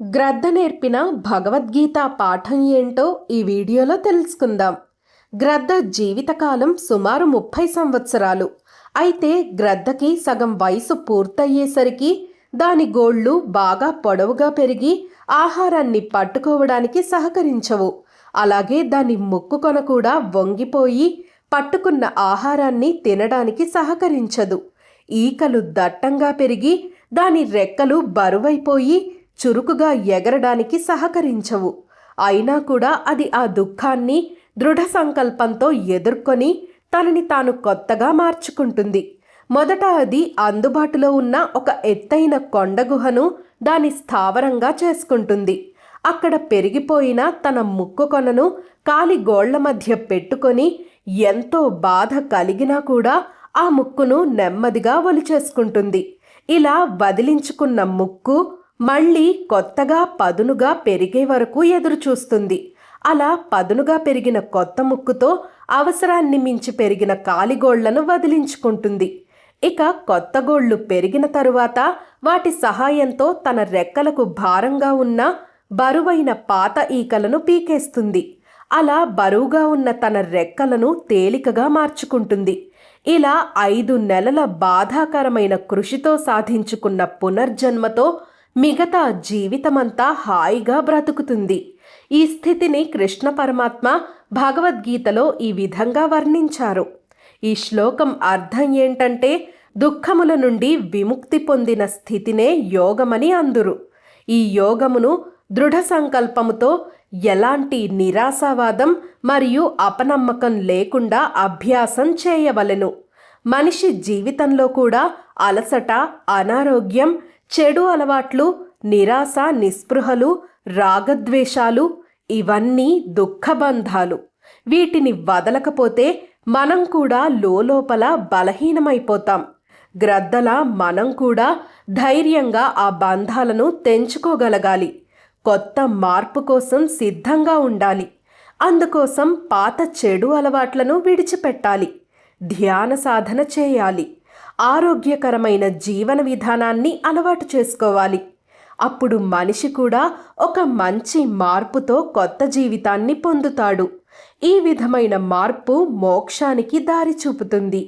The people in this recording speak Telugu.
గ్రద్ద నేర్పిన భగవద్గీత పాఠం ఏంటో ఈ వీడియోలో తెలుసుకుందాం. గ్రద్ద జీవితకాలం సుమారు 30 సంవత్సరాలు. అయితే గ్రద్దకి సగం వయసు పూర్తయ్యేసరికి దాని గోళ్ళు బాగా పొడవుగా పెరిగి ఆహారాన్ని పట్టుకోవడానికి సహకరించవు. అలాగే దాని ముక్కు కొన కూడా వంగిపోయి పట్టుకున్న ఆహారాన్ని తినడానికి సహకరించదు. ఈకలు దట్టంగా పెరిగి దాని రెక్కలు బరువైపోయి చురుకుగా ఎగరడానికి సహకరించవు. అయినా కూడా అది ఆ దుఃఖాన్ని దృఢ సంకల్పంతో ఎదుర్కొని తనని తాను కొత్తగా మార్చుకుంటుంది. మొదట అది అందుబాటులో ఉన్న ఒక ఎత్తైన కొండ గుహను దాని స్థావరంగా చేసుకుంటుంది. అక్కడ పెరిగిపోయిన తన ముక్కు కొనను కాలి గోళ్ల మధ్య పెట్టుకొని ఎంతో బాధ కలిగినా కూడా ఆ ముక్కును నెమ్మదిగా ఒలిచేసుకుంటుంది. ఇలా వదిలించుకున్న ముక్కు మళ్ళీ కొత్తగా పదునుగా పెరిగే వరకు ఎదురుచూస్తుంది. అలా పదునుగా పెరిగిన కొత్త ముక్కుతో అవసరాన్ని మించి పెరిగిన కాలిగోళ్లను వదిలించుకుంటుంది. ఇక కొత్త గోళ్లు పెరిగిన తరువాత వాటి సహాయంతో తన రెక్కలకు భారంగా ఉన్న బరువైన పాత ఈకలను పీకేస్తుంది. అలా బరువుగా ఉన్న తన రెక్కలను తేలికగా మార్చుకుంటుంది. ఇలా 5 నెలల బాధాకరమైన కృషితో సాధించుకున్న పునర్జన్మతో మిగతా జీవితమంతా హాయిగా బ్రతుకుతుంది. ఈ స్థితిని కృష్ణ పరమాత్మ భగవద్గీతలో ఈ విధంగా వర్ణించారు. ఈ శ్లోకం అర్థం ఏంటంటే, దుఃఖముల నుండి విముక్తి పొందిన స్థితినే యోగమని అందురు. ఈ యోగమును దృఢ సంకల్పముతో ఎలాంటి నిరాశావాదం మరియు అపనమ్మకం లేకుండా అభ్యాసం చేయవలెను. మనిషి జీవితంలో కూడా అలసట, అనారోగ్యం, చెడు అలవాట్లు, నిరాశ, నిస్పృహలు, రాగద్వేషాలు ఇవన్నీ దుఃఖబంధాలు. వీటిని వదలకపోతే మనం కూడా లోపల బలహీనమైపోతాం. గ్రద్దలా మనం కూడా ధైర్యంగా ఆ బంధాలను తెంచుకోగలగాలి. కొత్త మార్పు కోసం సిద్ధంగా ఉండాలి. అందుకోసం పాత చెడు అలవాట్లను విడిచిపెట్టాలి. ధ్యాన సాధన చేయాలి. ఆరోగ్యకరమైన జీవన విధానాన్ని అలవాటు చేసుకోవాలి. అప్పుడు మనిషి కూడా ఒక మంచి మార్పుతో కొత్త జీవితాన్ని పొందుతాడు. ఈ విధమైన మార్పు మోక్షానికి దారి చూపుతుంది.